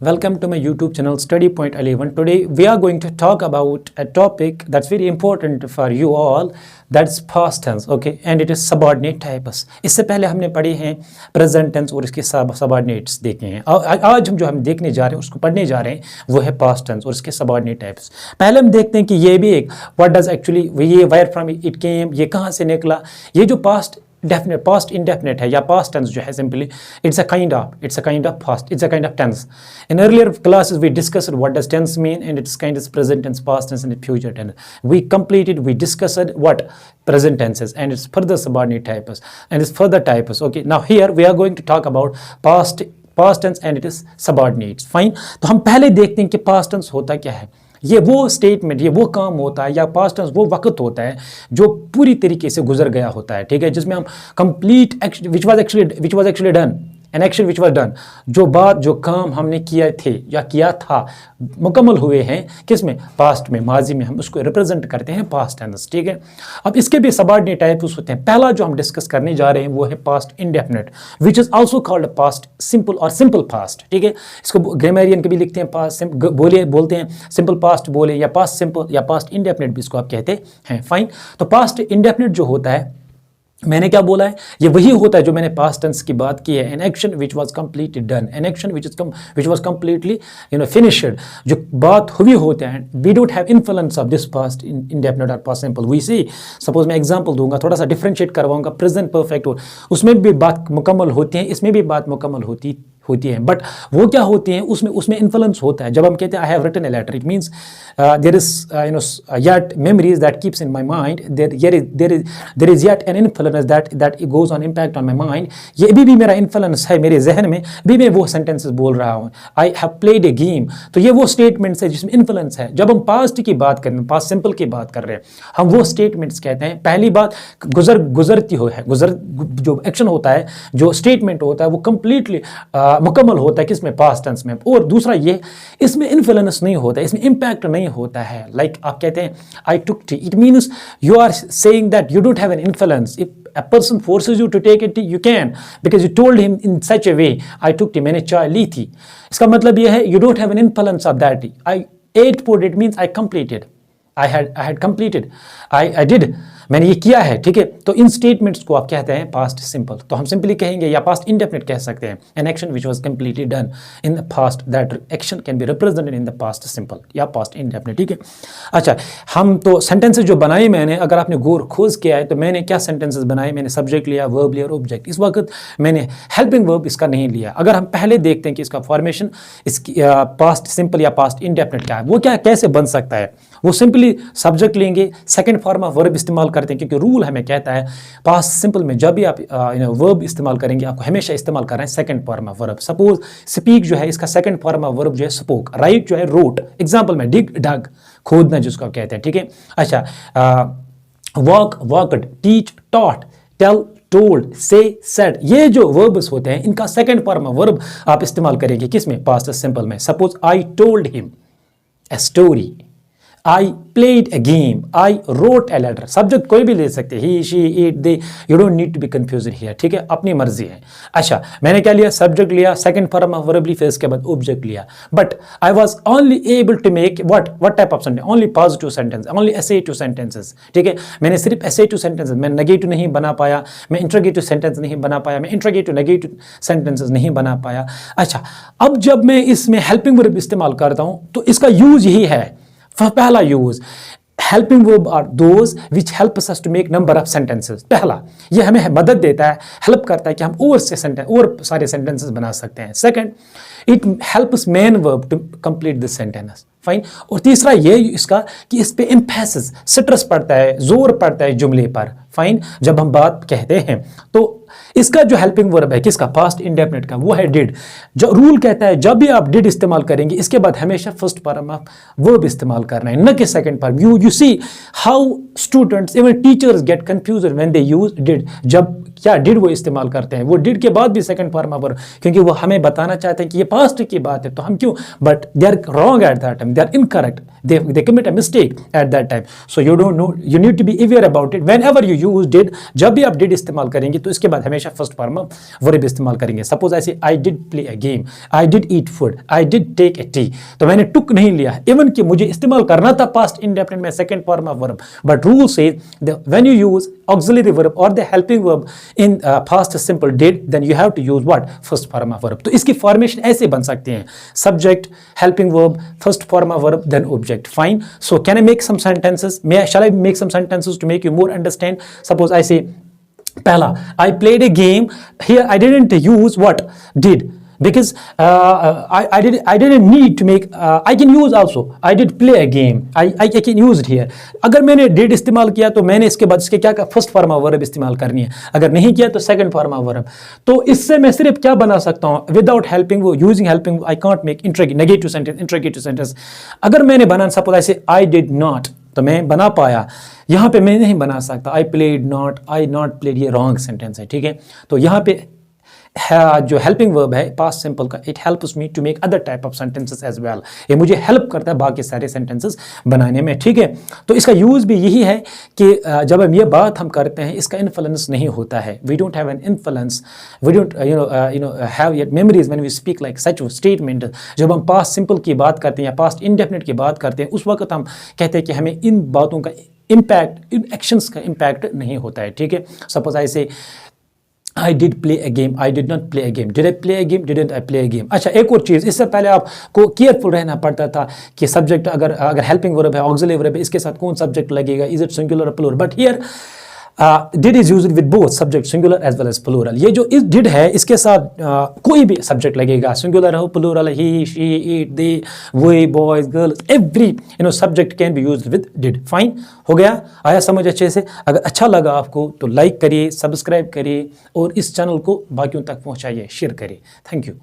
Welcome to my YouTube channel Study Point 11. Today we are going to talk about a topic that's very important for you all, that's past tense, okay, and it is subordinate types. इससे पहले हमने पढ़े हैं present tense और इसके subordinates देखे हैं. आज हम देखने जा रहे हैं, उसको पढ़ने जा रहे हैं, वो है past tense और इसके subordinate types. पहले हम देखते हैं कि ये भी एक what does actually, ये where from it came, ये कहाँ से निकला. ये जो past definite, past indefinite है या past tense जो है simply it's a kind of past, it's a kind of tense. In earlier classes we discussed what does tense mean, and its kind is present tense, past tense and future tense. We discussed what present tenses and its further subordinate types and its further types. Okay, now here we are going to talk about past tense and it is subordinates. Fine. तो हम पहले देखते हैं कि past tense होता क्या है. ये वो स्टेटमेंट, ये वो काम होता है या पास्ट टेंस वो वक्त होता है जो पूरी तरीके से गुजर गया होता है, ठीक है, जिसमें हम complete action which was actually done, an action which was done, जो काम हमने किए थे या किया था मुकम्मल हुए हैं किसमें, पास्ट में, माजी में, हम उसको रिप्रेजेंट करते हैं पास्ट टेंस, ठीक है. अब इसके भी सबऑर्डिनेट टाइप्स होते हैं. पहला जो हम डिस्कस करने जा रहे हैं वो है past indefinite which is also called past simple और सिंपल पास्ट, ठीक है. इसको ग्रामरियन के भी लिखते हैं पास्ट बोलते हैं सिंपल पास्ट बोले या पास्ट सिंपल या पास्ट इंडेफिनिट भी इसको आप कहते हैं. फाइन. तो पास्ट इंडेफिनिट जो होता है, मैंने क्या बोला है, ये वही होता है जो मैंने पास्ट टेंस की बात की है. An action which was completely done, an action which was completely finished, जो बात हुई होते हैं. We don't have influence of this past indefinite और past simple. We see, suppose मैं एग्जांपल दूंगा, थोड़ा सा डिफरेंशिएट करवाऊंगा. प्रेजेंट परफेक्ट हो, उसमें भी बात मुकम्मल होती है, इसमें भी बात मुकम्मल होती है, बट वो क्या होती हैं, उसमें इन्फ्लुएंस होता है. जब हम कहते हैं I have written a letter, it means there is yet memories that keeps in my mind, there is yet an influence that it goes on impact on my mind. ये भी मेरा इन्फ्लुएंस है मेरे जहन में, भी मैं वो सेंटेंसेस बोल रहा हूँ. I have played a game, तो ये वो स्टेटमेंट्स है जिसमें इन्फ्लुएंस है. जब हम पास्ट की बात कर रहे हैं, पास्ट सिंपल की बात कर रहे हैं, हम वो स्टेटमेंट्स कहते हैं. पहली बात गुजरती हो है, जो एक्शन होता है, जो स्टेटमेंट होता है, वो कंप्लीटली मुकम्मल होता है किसमें, पास्ट टेंस में. और दूसरा ये, इसमें इन्फ्लुएंस नहीं होता है, इसमें इम्पैक्ट नहीं होता है. लाइक आप कहते हैं I took tea, it means you are saying that you don't have an influence. If a person forces you to take a tea, you can, because you told him in such a way, I took tea, मैंने चाय ली थी. इसका मतलब यह है you don't have an influence of that tea. I ate food, it means I completed. I had completed. I did. मैंने ये किया है, ठीक है. तो इन स्टेटमेंट्स को आप कहते हैं पास्ट सिंपल. तो हम सिंपली कहेंगे या पास्ट इंडेफिनिट कह सकते हैं. N action which was completely done in the past, that action can be represented in the past simple या पास्ट इंडेफिनिट, ठीक है. अच्छा, हम तो सेंटेंसेस जो बनाए मैंने, अगर आपने गौर खोज किया है तो मैंने क्या सेंटेंसेस बनाए, मैंने सब्जेक्ट लिया, वर्ब लिया और ऑब्जेक्ट. इस वक्त मैंने हेल्पिंग वर्ब इसका नहीं लिया. अगर हम पहले देखते हैं कि इसका फॉर्मेशन, इसकी पास्ट सिंपल या पास्ट इंडेफिनिट क्या है, वो क्या कैसे बन सकता है, वो सिंपली सब्जेक्ट लेंगे, सेकंड फॉर्म ऑफ वर्ब इस्तेमाल करते हैं, क्योंकि रूल हमें कहता है पास्ट सिंपल में जब भी आप वर्ब इस्तेमाल करेंगे, आपको हमेशा इस्तेमाल कर रहे हैं second form of verb. Suppose speak जो है, इसका सेकंड फॉर्म ऑफ वर्ब जो है स्पोक, राइट जो है रोट. एग्जांपल में डिग डग, खोदना जिसको आप कहते हैं, ठीक है. अच्छा, walk walked, teach taught, tell told, say said, ये जो वर्ब्स होते हैं इनका सेकंड फॉर्म ऑफ वर्ब आप इस्तेमाल करेंगे किसमें, पास्ट सिंपल में. Suppose I told him a story, I played a game, I wrote a letter. Subject कोई भी ले सकते हैं, he, she, it, they, you don't need to be confused here, ठीक है, अपनी मर्जी है. अच्छा, मैंने क्या लिया, सब्जेक्ट लिया, सेकंड फॉर्म ऑफ वर्ब ली, फिर इसके बाद ऑब्जेक्ट लिया. But I was only able to make what type of sentence, only positive sentence, only assertive sentences, ठीक है. मैंने सिर्फ एसेटिव सेंटेंसेस, मैं नेगेटिव नहीं बना पाया, मैं इंट्रोगेटिव सेंटेंस नहीं बना पाया, मैं इंट्रोगेटिव नेगेटिव सेंटेंसेस नहीं बना पाया. अच्छा, अब जब मैं इसमें हेल्पिंग वर्ब इस्तेमाल करता हूँ तो इसका यूज यही है. पहला use, helping verb are those which helps us to make number of sentences. पहला, ये हमें मदद देता है, हेल्प करता है कि हम और सारे सेंटेंसेस बना सकते हैं. Second, it helps main verb to complete this sentence. Fine. और तीसरा ये इसका कि इस पे एम्फेसिस, स्ट्रेस पड़ता है, जोर पड़ता है जुमले पर. फाइन. जब हम बात कहते हैं तो इसका जो हेल्पिंग वर्ब है किसका, पास्ट इंडेफिनिट का, वो है डिड. जो रूल कहता है जब भी आप डिड इस्तेमाल करेंगे इसके बाद हमेशा फर्स्ट फॉर्म ऑफ वर्ब इस्तेमाल करना है, न कि second form. You see how students, even teachers gate confused when they use did. जब क्या डिड वो इस्तेमाल करते हैं, वो डिड के बाद भी सेकंड फॉर्म ऑफ वर्ब, क्योंकि वो हमें बताना चाहते हैं कि ये पास्ट की बात है, तो हम क्यों, but they are wrong at that time, they are incorrect, they commit a mistake at that time. So you don't know, you need to be aware about it. Whenever you use did, जब भी आप did इस्तेमाल करेंगे तो इसके बाद हमेशा हमेशा फर्स्ट फॉर्म ऑफ वर्ब इस्तेमाल करेंगे। सपोज ऐसे I did play a game, I did eat food, I did take a tea, तो मैंने टुक नहीं लिया, इवन कि मुझे इस्तेमाल करना था पास्ट इंडेफिनिट में second form of verb, but rule says when you use auxiliary verb और the helping verb in past simple did, then you have to use what, first form of verb. तो इसकी formation ऐसे बन सकते हैं, subject, helping verb, first form of verb, then object. Fine, so can I make some sentences, shall I make some sentences to make you more understand? Suppose I say, पहला, I played a game. Here I didn't use what, did, because I didn't need to make, I can use also, I did play a game, I can use it here. अगर मैंने did इस्तेमाल किया तो मैंने इसके बाद इसके क्या फर्स्ट फॉर्म ऑफ वर्ब इस्तेमाल करनी है, अगर नहीं किया तो सेकंड फॉर्म ऑफ वर्ब। तो इससे मैं सिर्फ क्या बना सकता हूँ, without helping using helping I can't make negative sentence, interrogative sentence. अगर मैंने बनाना, सपोज ऐसे आई डिड नॉट, तो मैं बना पाया, यहाँ पे मैं नहीं बना सकता I played not, I not played, ये रॉन्ग सेंटेंस है, ठीक है। तो यहाँ पे जो हेल्पिंग वर्ब है पास्ट सिंपल का, it helps me to make other type of sentences as well, ये मुझे हेल्प करता है बाकी सारे सेंटेंसेस बनाने में, ठीक है। तो इसका यूज़ भी यही है कि जब हम ये बात हम करते हैं इसका इन्फ्लुएंस नहीं होता है, we don't have an influence, we don't have yet memories when we speak like such statement. जब हम पास्ट सिंपल की बात करते हैं या पास्ट इंडेफिनिट की बात करते हैं, उस वक्त हम कहते हैं कि हमें इन बातों का इम्पैक्ट, इन एक्शंस का इम्पैक्ट नहीं होता है, ठीक है। सपोज आई से I did play a game, I did not play a game, did I play a game, didn't I play a game। अच्छा, एक और चीज़, इससे पहले आपको केयरफुल रहना पड़ता था कि सब्जेक्ट अगर हेल्पिंग वर्ब है, ऑक्सिलरी वर्ब है, इसके साथ कौन सब्जेक्ट लगेगा, इज इट सिंगुलर और plural, but here did is used with both subject singular as well as plural. ये जो इस डिड है इसके साथ कोई भी सब्जेक्ट लगेगा, सिंगुलर हो, plural, he, she, it, they, we, boys, girls, every subject can be used with did. Fine, हो गया, आया समझ अच्छे से। अगर अच्छा लगा आपको तो लाइक करिए, सब्सक्राइब करिए और इस चैनल को बाकियों तक पहुंचाइए, शेयर करिए। Thank you.